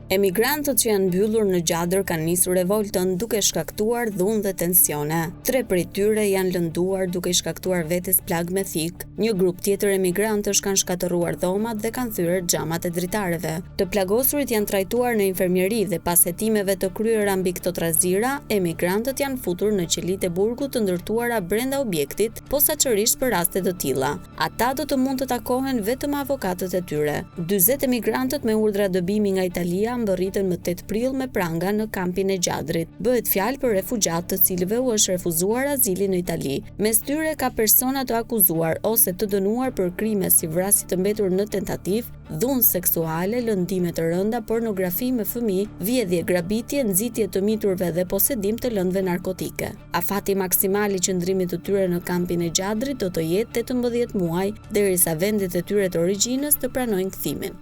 Emigrantët që janë mbyllur në Gjadër kanë nisur revoltën duke shkaktuar dhunë dhe tensione. 3 prej tyre janë lënduar duke shkaktuar vetes plag me thik. Një grup tjetër emigrantësh kanë shkatëruar dhomat dhe kanë thyer xhamat e dritareve. Të plagosurit janë trajtuar në infermieri dhe pas hetimeve të kryera mbi këto trazira, emigrantët janë futur në qelitë e burgut të ndërtuara brenda objektit, posaçërisht për raste të tilla. Ata do të mund të takohen vetëm avokatët e tyre. 40 emigrantët me urdhra dëbimi nga Italia mbërritën më 8 prill me pranga në kampin e Gjadrit. Bëhet fjalë për refugjat të cilëve u është refuzuar azili në Itali. Mes tyre ka persona të akuzuar ose të dënuar për krime si vrasje të mbetur në tentativë, dhunë seksuale, lëndime të rënda, pornografi me fëmijë, vjedhje, grabitje, nxitje të miturve dhe posedim të lëndëve narkotike. Afati maksimal i qëndrimit të tyre në kampin e Gjadrit do të jetë 18 muaj, derisa vendet e tyre të origjinës të pranojnë kthimin.